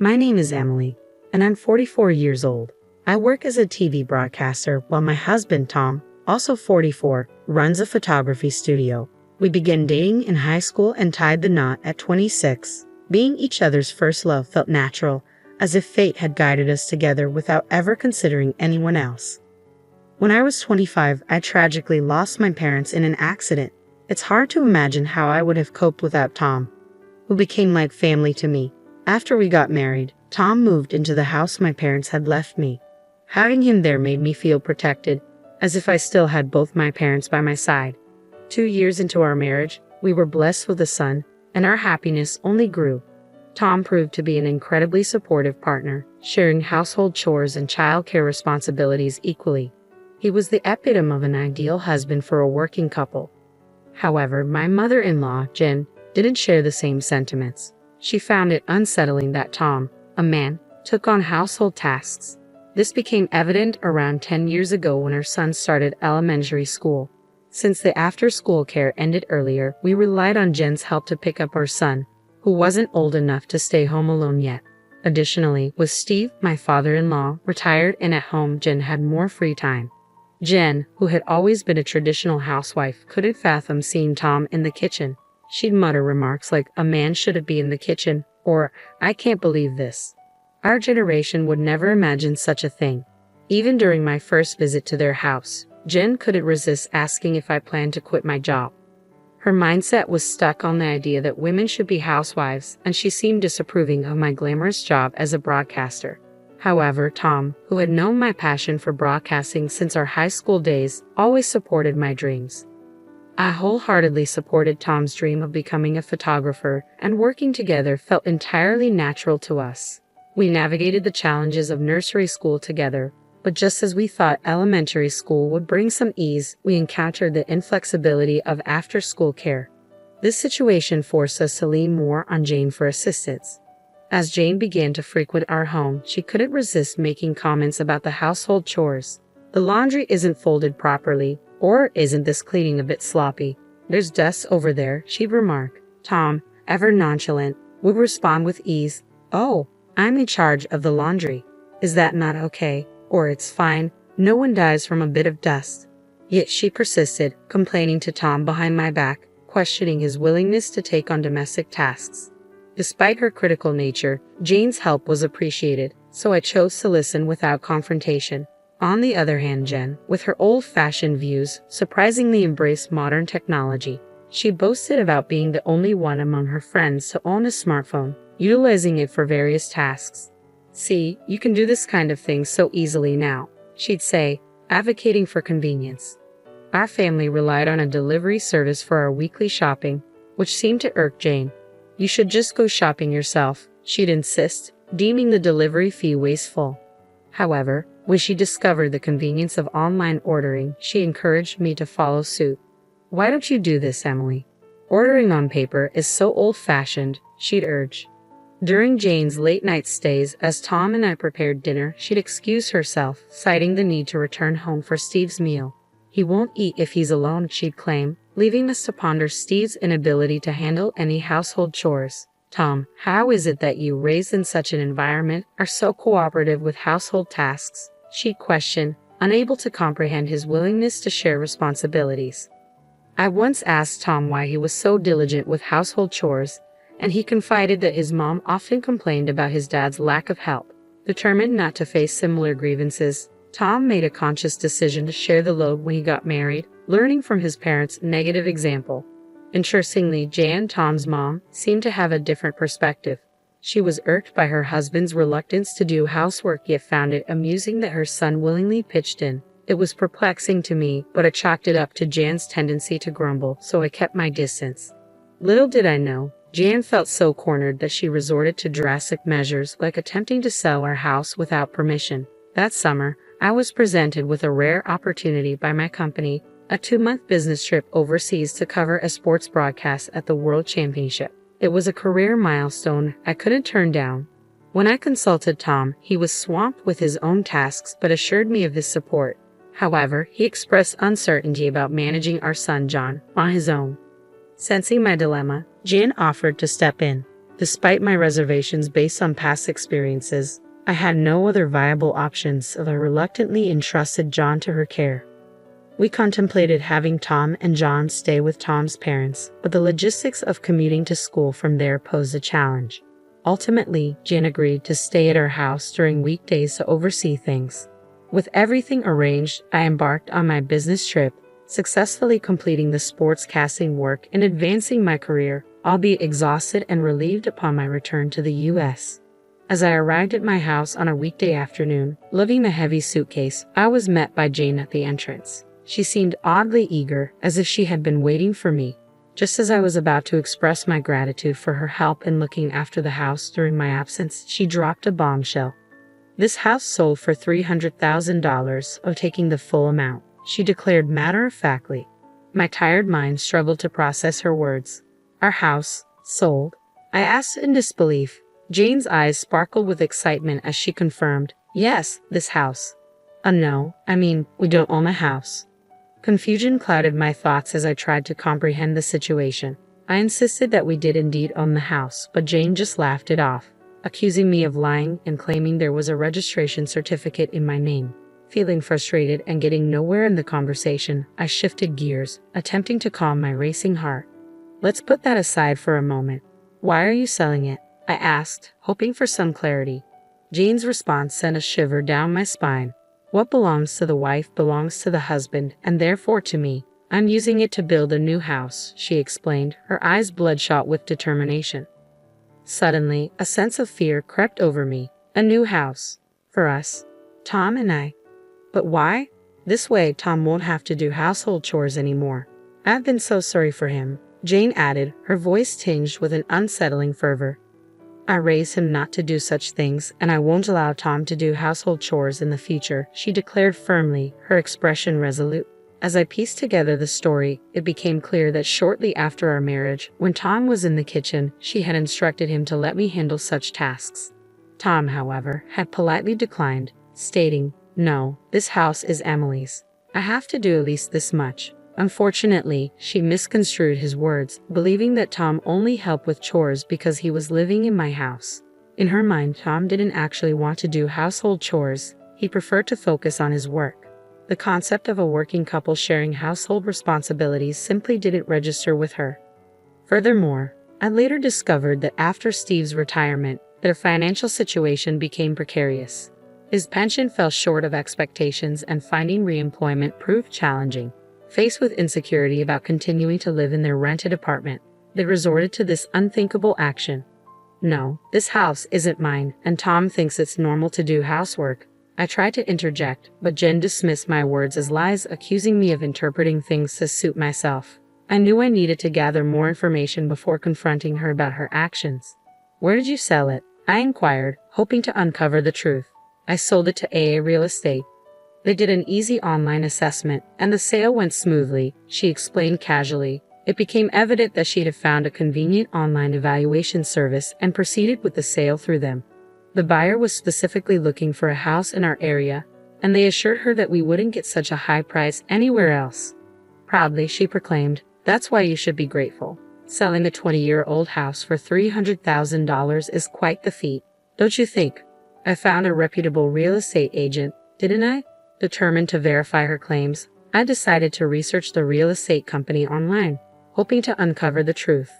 My name is Emily, and I'm 44 years old. I work as a TV broadcaster while my husband, Tom, also 44, runs a photography studio. We began dating in high school and tied the knot at 26. Being each other's first love felt natural, as if fate had guided us together without ever considering anyone else. When I was 25, I tragically lost my parents in an accident. It's hard to imagine how I would have coped without Tom, who became like family to me. After we got married, Tom moved into the house my parents had left me. Having him there made me feel protected, as if I still had both my parents by my side. 2 years into our marriage, we were blessed with a son, and our happiness only grew. Tom proved to be an incredibly supportive partner, sharing household chores and childcare responsibilities equally. He was the epitome of an ideal husband for a working couple. However, my mother-in-law, Jen, didn't share the same sentiments. She found it unsettling that Tom, a man, took on household tasks. This became evident around 10 years ago when our son started elementary school. Since the after-school care ended earlier, we relied on Jen's help to pick up our son, who wasn't old enough to stay home alone yet. Additionally, with Steve, my father-in-law, retired and at home, Jen had more free time. Jen, who had always been a traditional housewife, couldn't fathom seeing Tom in the kitchen. She'd mutter remarks like, "A man shouldn't be in the kitchen," or, "I can't believe this." Our generation would never imagine such a thing. Even during my first visit to their house, Jen couldn't resist asking if I planned to quit my job. Her mindset was stuck on the idea that women should be housewives, and she seemed disapproving of my glamorous job as a broadcaster. However, Tom, who had known my passion for broadcasting since our high school days, always supported my dreams. I wholeheartedly supported Tom's dream of becoming a photographer, and working together felt entirely natural to us. We navigated the challenges of nursery school together, but just as we thought elementary school would bring some ease, we encountered the inflexibility of after-school care. This situation forced us to lean more on Jane for assistance. As Jane began to frequent our home, she couldn't resist making comments about the household chores. "The laundry isn't folded properly," or "Isn't this cleaning a bit sloppy? There's dust over there," she'd remark. Tom, ever nonchalant, would respond with ease, "Oh, I'm in charge of the laundry. Is that not okay?" Or, "It's fine, no one dies from a bit of dust." Yet she persisted, complaining to Tom behind my back, questioning his willingness to take on domestic tasks. Despite her critical nature, Jane's help was appreciated, so I chose to listen without confrontation. On the other hand, Jen, with her old-fashioned views, surprisingly embraced modern technology. She boasted about being the only one among her friends to own a smartphone, utilizing it for various tasks. "See, you can do this kind of thing so easily now," she'd say, advocating for convenience. Our family relied on a delivery service for our weekly shopping, which seemed to irk Jane. "You should just go shopping yourself," she'd insist, deeming the delivery fee wasteful. However, when she discovered the convenience of online ordering, she encouraged me to follow suit. "Why don't you do this, Emily? Ordering on paper is so old-fashioned," she'd urge. During Jane's late-night stays, as Tom and I prepared dinner, she'd excuse herself, citing the need to return home for Steve's meal. "He won't eat if he's alone," she'd claim, leaving us to ponder Steve's inability to handle any household chores. "Tom, how is it that you, raised in such an environment, are so cooperative with household tasks?" she'd question, unable to comprehend his willingness to share responsibilities. I once asked Tom why he was so diligent with household chores, and he confided that his mom often complained about his dad's lack of help. Determined not to face similar grievances, Tom made a conscious decision to share the load when he got married, learning from his parents' negative example. Interestingly, Jan, Tom's mom, seemed to have a different perspective. She was irked by her husband's reluctance to do housework, yet found it amusing that her son willingly pitched in. It was perplexing to me, but I chalked it up to Jan's tendency to grumble, so I kept my distance. Little did I know, Jan felt so cornered that she resorted to drastic measures like attempting to sell our house without permission. That summer, I was presented with a rare opportunity by my company, a 2-month business trip overseas to cover a sports broadcast at the World Championship. It was a career milestone I couldn't turn down. When I consulted Tom, he was swamped with his own tasks but assured me of his support. However, he expressed uncertainty about managing our son John on his own. Sensing my dilemma, Jan offered to step in. Despite my reservations based on past experiences, I had no other viable options, so I reluctantly entrusted John to her care. We contemplated having Tom and John stay with Tom's parents, but the logistics of commuting to school from there posed a challenge. Ultimately, Jane agreed to stay at our house during weekdays to oversee things. With everything arranged, I embarked on my business trip, successfully completing the sportscasting work and advancing my career, albeit exhausted and relieved upon my return to the U.S. As I arrived at my house on a weekday afternoon, lugging a heavy suitcase, I was met by Jane at the entrance. She seemed oddly eager, as if she had been waiting for me. Just as I was about to express my gratitude for her help in looking after the house during my absence, she dropped a bombshell. "This house sold for $300,000, of taking the full amount," she declared matter-of-factly. My tired mind struggled to process her words. "Our house sold?" I asked in disbelief. Jane's eyes sparkled with excitement as she confirmed, "Yes, this house." No, we don't own a house." Confusion clouded my thoughts as I tried to comprehend the situation. I insisted that we did indeed own the house, but Jane just laughed it off, accusing me of lying and claiming there was a registration certificate in my name. Feeling frustrated and getting nowhere in the conversation, I shifted gears, attempting to calm my racing heart. "Let's put that aside for a moment. Why are you selling it?" I asked, hoping for some clarity. Jane's response sent a shiver down my spine. "What belongs to the wife belongs to the husband, and therefore to me. I'm using it to build a new house," she explained, her eyes bloodshot with determination. Suddenly, a sense of fear crept over me. A new house. For us. Tom and I. But why? This way, Tom won't have to do household chores anymore. "I've been so sorry for him," Jane added, her voice tinged with an unsettling fervor. "I raised him not to do such things, and I won't allow Tom to do household chores in the future," she declared firmly, her expression resolute. As I pieced together the story, it became clear that shortly after our marriage, when Tom was in the kitchen, she had instructed him to let me handle such tasks. Tom, however, had politely declined, stating, "No, this house is Emily's. I have to do at least this much." Unfortunately, she misconstrued his words, believing that Tom only helped with chores because he was living in my house. In her mind, Tom didn't actually want to do household chores. He preferred to focus on his work. The concept of a working couple sharing household responsibilities simply didn't register with her. Furthermore, I later discovered that after Steve's retirement, their financial situation became precarious. His pension fell short of expectations, and finding re-employment proved challenging. Faced with insecurity about continuing to live in their rented apartment, they resorted to this unthinkable action. "No, this house isn't mine, and Tom thinks it's normal to do housework." I tried to interject, but Jen dismissed my words as lies, accusing me of interpreting things to suit myself. I knew I needed to gather more information before confronting her about her actions. "Where did you sell it?" I inquired, hoping to uncover the truth. "I sold it to AA Real Estate." They did an easy online assessment, and the sale went smoothly, she explained casually. It became evident that she had found a convenient online evaluation service and proceeded with the sale through them. The buyer was specifically looking for a house in our area, and they assured her that we wouldn't get such a high price anywhere else. Proudly, she proclaimed, "That's why you should be grateful. Selling a 20-year-old house for $300,000 is quite the feat, don't you think?" I found a reputable real estate agent, didn't I? Determined to verify her claims, I decided to research the real estate company online, hoping to uncover the truth.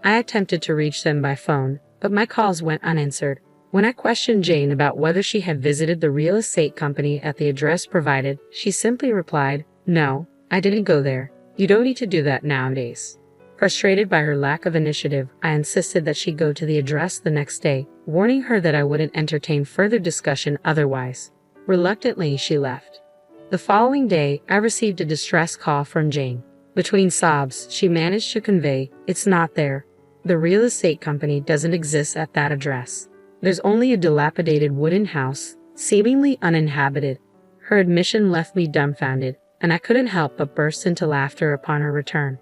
I attempted to reach them by phone, but my calls went unanswered. When I questioned Jane about whether she had visited the real estate company at the address provided, she simply replied, "No, I didn't go there. You don't need to do that nowadays." Frustrated by her lack of initiative, I insisted that she go to the address the next day, warning her that I wouldn't entertain further discussion otherwise. Reluctantly, she left. The following day, I received a distress call from Jane. Between sobs, she managed to convey, "It's not there. The real estate company doesn't exist at that address. There's only a dilapidated wooden house, seemingly uninhabited." Her admission left me dumbfounded, and I couldn't help but burst into laughter upon her return.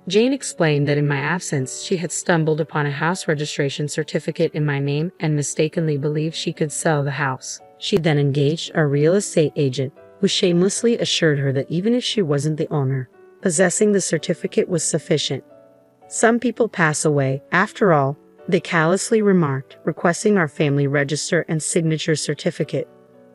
Jane explained that in my absence, she had stumbled upon a house registration certificate in my name and mistakenly believed she could sell the house. She then engaged a real estate agent, who shamelessly assured her that even if she wasn't the owner, possessing the certificate was sufficient. Some people pass away, after all, they callously remarked, requesting our family register and signature certificate.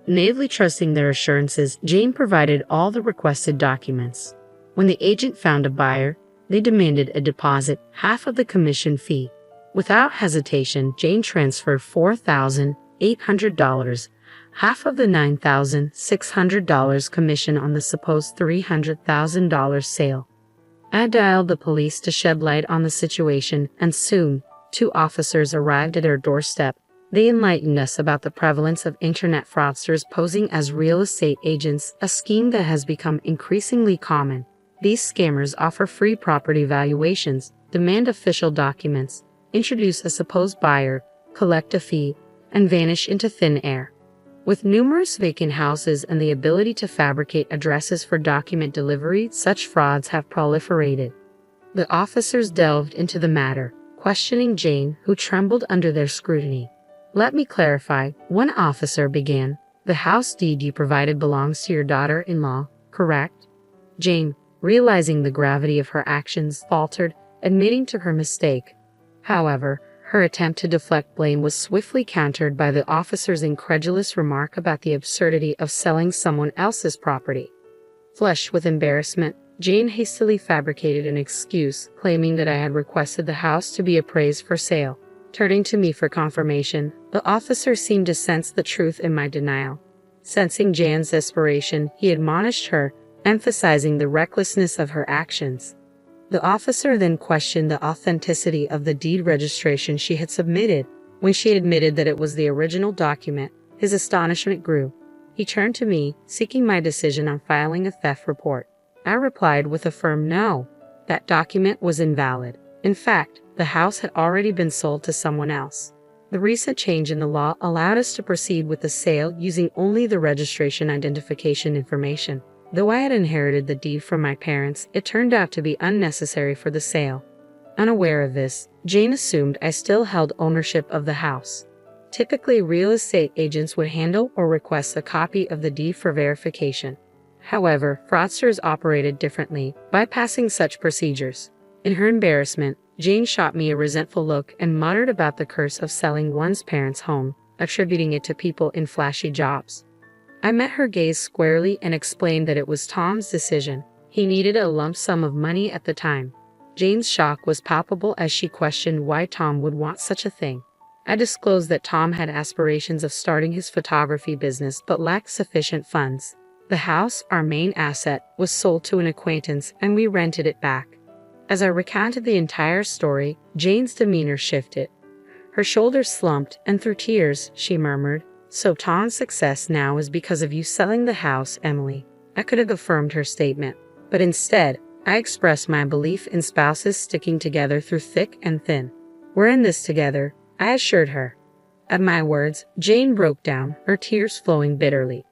Naively trusting their assurances, Jane provided all the requested documents. When the agent found a buyer, they demanded a deposit, half of the commission fee. Without hesitation, Jane transferred $4,800, half of the $9,600 commission on the supposed $300,000 sale. I dialed the police to shed light on the situation, and soon, 2 officers arrived at our doorstep. They enlightened us about the prevalence of internet fraudsters posing as real estate agents, a scheme that has become increasingly common. These scammers offer free property valuations, demand official documents, introduce a supposed buyer, collect a fee, and vanish into thin air. With numerous vacant houses and the ability to fabricate addresses for document delivery, such frauds have proliferated. The officers delved into the matter, questioning Jane, who trembled under their scrutiny. "Let me clarify," one officer began. "The house deed you provided belongs to your daughter-in-law, correct?" Jane, realizing the gravity of her actions, faltered, admitting to her mistake. However, her attempt to deflect blame was swiftly countered by the officer's incredulous remark about the absurdity of selling someone else's property. Flushed with embarrassment, Jane hastily fabricated an excuse, claiming that I had requested the house to be appraised for sale. Turning to me for confirmation, the officer seemed to sense the truth in my denial. Sensing Jane's desperation, he admonished her, emphasizing the recklessness of her actions. The officer then questioned the authenticity of the deed registration she had submitted. When she admitted that it was the original document, his astonishment grew. He turned to me, seeking my decision on filing a theft report. I replied with a firm no. That document was invalid. In fact, the house had already been sold to someone else. The recent change in the law allowed us to proceed with the sale using only the registration identification information. Though I had inherited the deed from my parents, it turned out to be unnecessary for the sale. Unaware of this, Jane assumed I still held ownership of the house. Typically, real estate agents would handle or request a copy of the deed for verification. However, fraudsters operated differently, bypassing such procedures. In her embarrassment, Jane shot me a resentful look and muttered about the curse of selling one's parents' home, attributing it to people in flashy jobs. I met her gaze squarely and explained that it was Tom's decision. He needed a lump sum of money at the time. Jane's shock was palpable as she questioned why Tom would want such a thing. I disclosed that Tom had aspirations of starting his photography business but lacked sufficient funds. The house, our main asset, was sold to an acquaintance and we rented it back. As I recounted the entire story, Jane's demeanor shifted. Her shoulders slumped, and through tears, she murmured, "So Tom's success now is because of you selling the house, Emily." I could have affirmed her statement, but instead, I expressed my belief in spouses sticking together through thick and thin. "We're in this together," I assured her. At my words, Jane broke down, her tears flowing bitterly.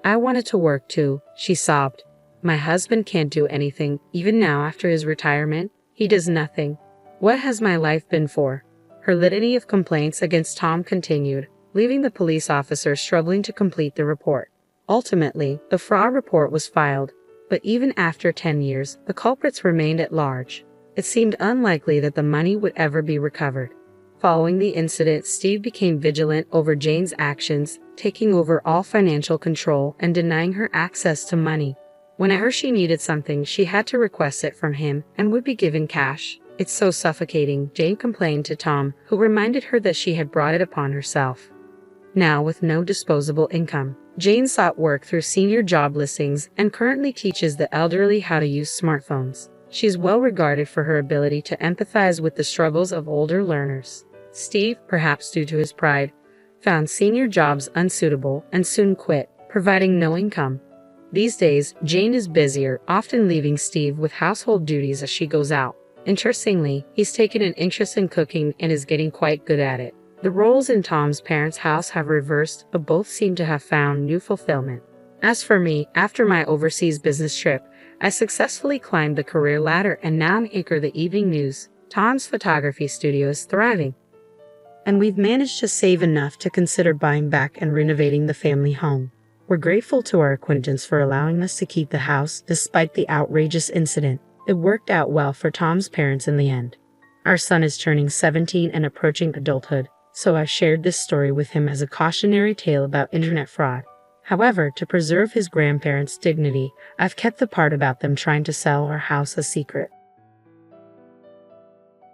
"I wanted to work too," she sobbed. "My husband can't do anything, even now after his retirement. He does nothing. What has my life been for?" Her litany of complaints against Tom continued, leaving the police officer struggling to complete the report. Ultimately, the fraud report was filed, but even after 10 years, the culprits remained at large. It seemed unlikely that the money would ever be recovered. Following the incident, Steve became vigilant over Jane's actions, taking over all financial control and denying her access to money. Whenever she needed something, she had to request it from him and would be given cash. "It's so suffocating," Jane complained to Tom, who reminded her that she had brought it upon herself. Now, with no disposable income, Jane sought work through senior job listings and currently teaches the elderly how to use smartphones. She is well regarded for her ability to empathize with the struggles of older learners. Steve, perhaps due to his pride, found senior jobs unsuitable and soon quit, providing no income. These days, Jane is busier, often leaving Steve with household duties as she goes out. Interestingly, he's taken an interest in cooking and is getting quite good at it. The roles in Tom's parents' house have reversed, but both seem to have found new fulfillment. As for me, after my overseas business trip, I successfully climbed the career ladder and now anchor the evening news. Tom's photography studio is thriving. And we've managed to save enough to consider buying back and renovating the family home. We're grateful to our acquaintance for allowing us to keep the house despite the outrageous incident. It worked out well for Tom's parents in the end. Our son is turning 17 and approaching adulthood, so I shared this story with him as a cautionary tale about internet fraud. However, to preserve his grandparents' dignity, I've kept the part about them trying to sell our house a secret.